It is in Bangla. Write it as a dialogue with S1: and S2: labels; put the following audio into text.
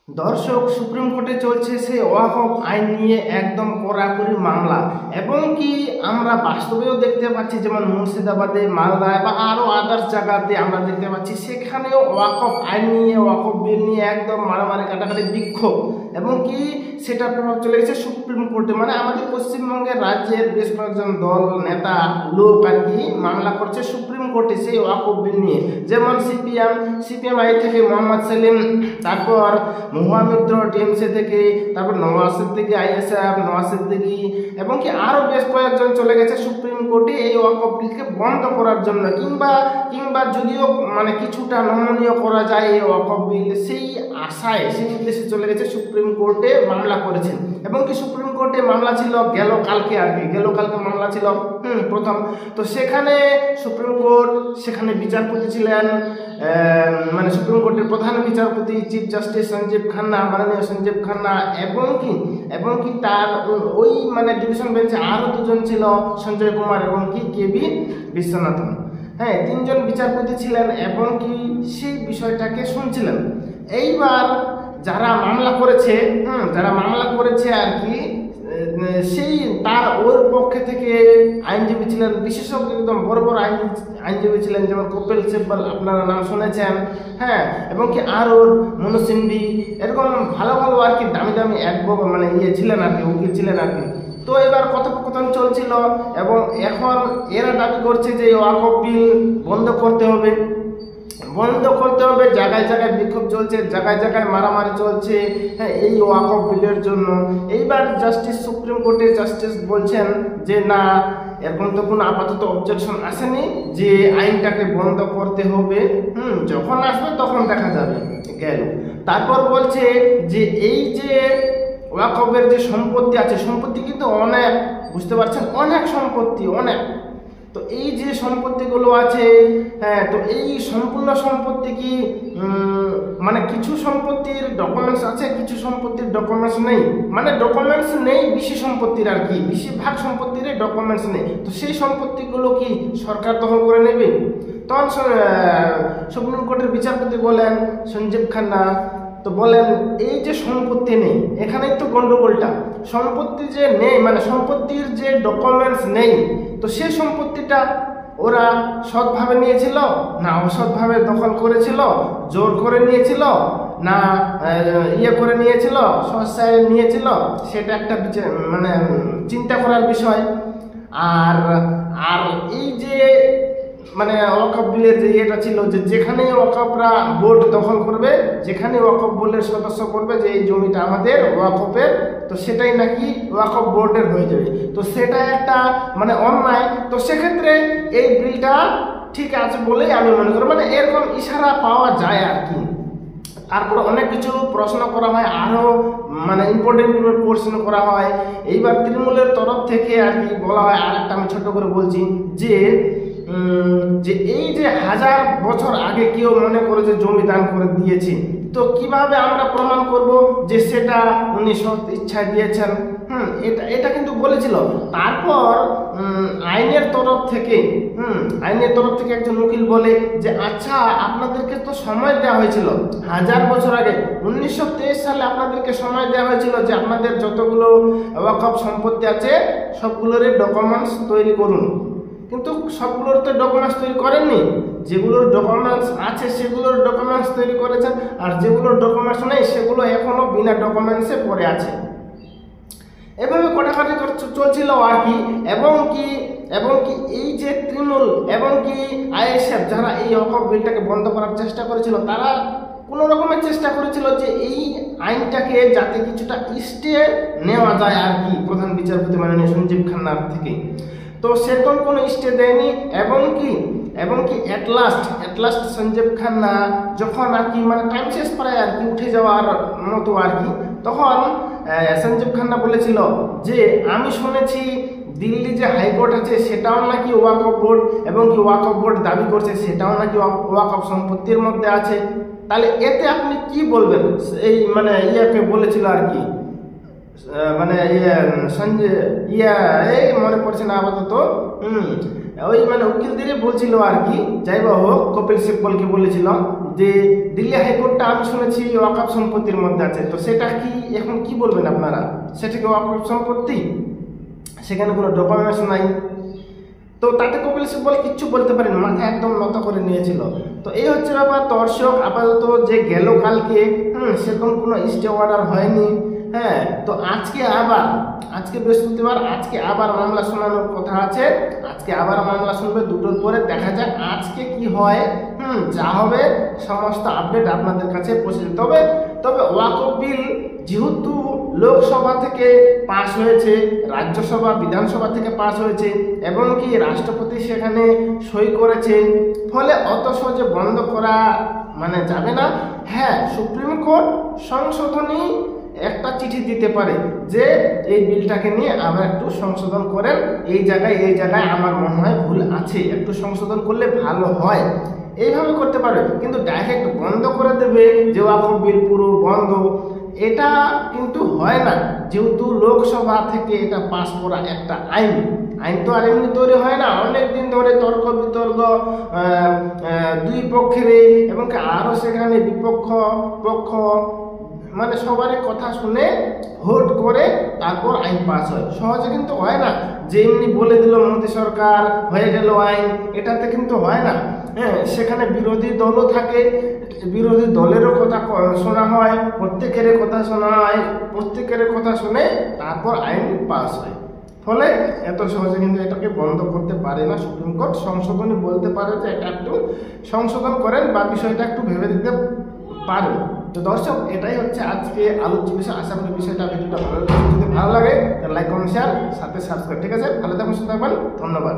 S1: দর্শক, সুপ্রিম কোর্টে চলছে সেই ওয়াকফ আইন নিয়ে একদম কড়াকড়ি মামলা, এবং কি আমরা বাস্তবেও দেখতে পাচ্ছি, যেমন মুর্শিদাবাদে, মালদায় বা আরও আদার্স জায়গাতে আমরা দেখতে পাচ্ছি, সেখানেও ওয়াকফ আইন নিয়ে, ওয়াকফ বিল নিয়ে একদম মারামারি কাটাকাটি বিক্ষোভ, এবং কি সেটার প্রভাব চলে গেছে সুপ্রিম কোর্টে। মানে আমাদের পশ্চিমবঙ্গের রাজ্যের বেশ কয়েকজন দল, নেতা, লোক আর কি মামলা করছে সুপ্রিম কোর্টে সেই ওয়াকফ বিল নিয়ে। যেমন সিপিএম আই থেকে মোহাম্মদ সেলিম, তারপর মহুয়া মিত্র টিএমসি থেকে, তারপর নওয়াজ সিদ্দিকী আইএসএফ, নওয়াজ সিদ্দিকী, এবং কি আরও বেশ কয়েকজন চলে গেছে সুপ্রিম কোর্টে এই ওয়াকফ বিলকে বন্ধ করার জন্য, কিংবা যদিও মানে কিছুটা নমনীয় করা যায় এই ওয়াকফ বিল, সেই আশায়, সেই উদ্দেশ্যে চলে গেছে সুপ্রিম কোর্টে মামলা করেছেন। এবং কি সুপ্রিম কোর্টে মামলা ছিল গেল কালকে মামলা ছিল প্রথম। তো সেখানে সুপ্রিম কোর্ট, সেখানে বিচারপতি ছিলেন মানে সুপ্রিম কোর্টের প্রধান বিচারপতি চিফ জাস্টিস মাননীয় সঞ্জীব খান্না, এবং কি তার ওই মানে ডিভিশন বেঞ্চে আরও দুজন ছিল, সঞ্জয় কুমার এবং কি কেবি বিশ্বনাথন। হ্যাঁ, তিনজন বিচারপতি ছিলেন এবং কি সেই বিষয়টাকে শুনছিলেন। এইবার যারা মামলা করেছে আর কি, সেই তার ওর পক্ষে থেকে আইনজীবী ছিলেন, বিশেষজ্ঞ একদম বড় বড় আইনজীবী ছিলেন, যেমন কপিল সিব্বল, আপনারা নাম শুনেছেন। হ্যাঁ, এবং কি আরও মনু সিংভি, এরকম ভালো ভালো আর কি দামি দামি মানে ছিলেন আর কি, উকিল ছিলেন আর কি। তো এবার কথোপকথন চলছিল, এবং এখন এরা দাবি করছে যে ওয়াকফ বিল বন্ধ করতে হবে। জায়গায় জায়গায় বিক্ষোভ চলছে, জায়গায় জায়গায় মারামারি চলছে, হ্যাঁ, এই ওয়াকফ বিলের জন্য। এইবার সুপ্রিম কোর্টের জাস্টিস বলছেন যে না, এখন তো কোনো আপাতত অবজেকশন আসেনি যে আইনটাকে বন্ধ করতে হবে, যখন আসবে তখন দেখা যাবে। গেল, তারপর বলছে যে এই যে ওয়াকফের যে সম্পত্তি আছে, সম্পত্তি কিন্তু অনেক, বুঝতে পারছেন, অনেক সম্পত্তি, অনেক। তো এই যে সম্পত্তিগুলো আছে, হ্যাঁ, তো এই সম্পূর্ণ সম্পত্তি কি মানে কিছু সম্পত্তির ডকুমেন্টস আছে, কিছু সম্পত্তির ডকুমেন্টস নেই, মানে ডকুমেন্টস নেই বেশি সম্পত্তির আর কি, বেশিরভাগ সম্পত্তির ডকুমেন্টস নেই। তো সেই সম্পত্তিগুলো কি সরকার দখল করে নেবে? তখন সুপ্রিম কোর্টের বিচারপতি বলেন, সঞ্জীব খান্না, তো বলেন এই যে সম্পত্তি নেই, এখানেই তো গন্ডগোলটা। সম্পত্তি যে নেই, মানে সম্পত্তির যে ডকুমেন্টস নেই, তো সেই সম্পত্তিটা ওরা সৎভাবে নিয়েছিল না অসৎভাবে দখল করেছিল, জোর করে নিয়েছিল না করে নিয়েছিল, স্বেচ্ছায় নিয়েছিল, সেটা একটা মানে চিন্তা করার বিষয়। আর এই যে মানে ওয়াকফ বিলের যে এটা ছিল যে যেখানে ওয়াকফরা বোর্ড দখল করবে, যেখানে ওয়াকফ বোর্ডের সদস্য করবে যে এই জমিটা আমাদের ওয়াকফের, তো সেটাই নাকি ওয়াকফ বোর্ডের হয়ে যাবে। তো সেটা একটা মানে অন্যায়। তো সেক্ষেত্রে এই বিলটা ঠিক আছে বলেই আমি মনে করি, মানে এরকম ইশারা পাওয়া যায় আর কি। তারপর অনেক কিছু প্রশ্ন করা হয়, আরও মানে ইম্পর্টেন্ট প্রশ্ন করা হয়। এইবার তৃণমূলের তরফ থেকে আর কি বলা হয়, আরেকটা আমি ছোট করে বলছি, যে এই যে 1000 বছর আগে কেউ মনে করে যে জমি দান করে দিয়েছে, তো কিভাবে আমরা প্রমাণ করব যে সেটা উনি সৎ ইচ্ছায় দিয়েছেন? এটা কিন্তু বলেছিল। তারপর আইনের তরফ থেকে একজন উকিল বলে যে আচ্ছা, আপনাদেরকে তো সময় দেওয়া হয়েছিল 1000 বছর আগে, 1923 সালে আপনাদেরকে সময় দেওয়া হয়েছিল যে আপনাদের যতগুলো ওয়াকফ সম্পত্তি আছে সবগুলোরই ডকুমেন্টস তৈরি করুন। কিন্তু সবগুলোর তো ডকুমেন্টস তৈরি করেননি, যেগুলোর ডকুমেন্টস আছে সেগুলোর ডকুমেন্টস তৈরি করেছেন, আর যেগুলোর ডকুমেন্টস নেই সেগুলো এখনো বিনা ডকুমেন্টসে পড়ে আছে। এভাবে কটাকাটি চলছিল আর কি। এবং কি এই যে তৃণমূল এবং কি আইএসএফ, যারা এই ওয়াকফ বিলটাকে বন্ধ করার চেষ্টা করেছিল, তারা কোনো রকমের চেষ্টা করেছিল যে এই আইনটাকে যাতে কিছুটা স্টে নেওয়া যায় আর কি, প্রধান বিচারপতি মাননীয় সঞ্জীব খান্নার থেকে। তো সেরকম কোনো স্টে দেয়নি। এবং কি এট লাস্ট সঞ্জীব খান্না যখন আর কি মানে টাইম শেষ প্রায় আর কি উঠে যাওয়ার মতো আর কি, তখন সঞ্জীব খান্না বলেছিল যে আমি শুনেছি দিল্লি যে হাইকোর্ট আছে সেটাও নাকি ওয়াকফ বোর্ড, এবং কি ওয়াকফ বোর্ড দাবি করছে সেটাও নাকি ওয়াকফ সম্পত্তির মধ্যে আছে। তাহলে এতে আপনি কি বলবেন? এই মানে বলেছিল আর কি, মানে এই মনে পড়ছে না আপাতত, ওই মানে উকিলদেরই বলছিল আর কি, যাই বা হোক কপিল সিব্বলকে বলেছিল যে দিল্লি হাইকোর্টটা আমি শুনেছি ওয়াকফ সম্পত্তির মধ্যে আছে, তো সেটা কি এখন কি বলবেন আপনারা? সেটা কি ওয়াকফ সম্পত্তি? সেখানে কোনো ডকুমেন্টস নাই, তো তাতে কপিল সিব্বল কিচ্ছু বলতে পারেন, মাথা একদম নত করে নিয়েছিল। তো এই হচ্ছে ব্যাপার দর্শক, আপাতত যে গেল কালকে সেরকম কোনো স্টে অর্ডার হয়নি। হ্যাঁ, তো আজকে বৃহস্পতিবার, আজকে আবার মামলা শোনানোর কথা আছে, আজকে আবার মামলা শুনবে, দুটোর পরে দেখা যাক আজকে কি হয়। যা হবে সমস্ত আপডেট আপনাদের কাছে পৌঁছে যাবে। তবে ওয়াকফ বিল যেহেতু লোকসভা থেকে পাস হয়েছে, রাজ্যসভা বিধানসভা থেকে পাস হয়েছে এবং কি রাষ্ট্রপতি সেখানে সই করেছে, ফলে অত সহজে বন্ধ করা মানে যাবে না। হ্যাঁ, সুপ্রিম কোর্ট সংশোধনী একটা চিঠি দিতে পারে যে এই বিলটাকে নিয়ে আবার একটু সংশোধন করেন, এই জায়গায় আমার মনে হয় ভুল আছে, একটু সংশোধন করলে ভালো হয়, এইভাবে করতে পারে। কিন্তু ডাইরেক্ট বন্ধ করে দেবে যে ওয়াকফ বিল পুরো বন্ধ, এটা কিন্তু হয় না, যেহেতু লোকসভা থেকে এটা পাস করা একটা আইন তো আর এমনি তৈরি হয় না, অনেক দিন ধরে তর্ক বিতর্ক দুই পক্ষের এবং আরও সেখানে বিপক্ষ পক্ষ মানে সবারই কথা শুনে ভোট করে তারপর আইন পাস হয়। সহজে কিন্তু হয় না যে এমনি বলে দিল মোদী সরকার হয়ে গেল আইন, এটাতে কিন্তু হয় না। হ্যাঁ, সেখানে বিরোধী দলও থাকে, বিরোধী দলেরও কথা শোনা হয়, প্রত্যেকের কথা শোনা হয়, প্রত্যেকের কথা শুনে তারপর আইন পাস হয়। ফলে এত সহজে কিন্তু এটাকে বন্ধ করতে পারে না সুপ্রিম কোর্ট। সংশোধনী বলতে পারে যে এটা একটু সংশোধন করেন বা বিষয়টা একটু ভেবে দিতে পারেন। তো দর্শক, এটাই হচ্ছে আজকে আলোচ্য বিষয়। আশা করি বিষয়টা ভিডিওটা ভালো লাগে, যদি ভালো লাগে তাহলে লাইক কমেন্ট শেয়ার সাথে সাবস্ক্রাইব। ঠিক আছে, ভালো থাকুন, সুস্থ থাকবেন, ধন্যবাদ।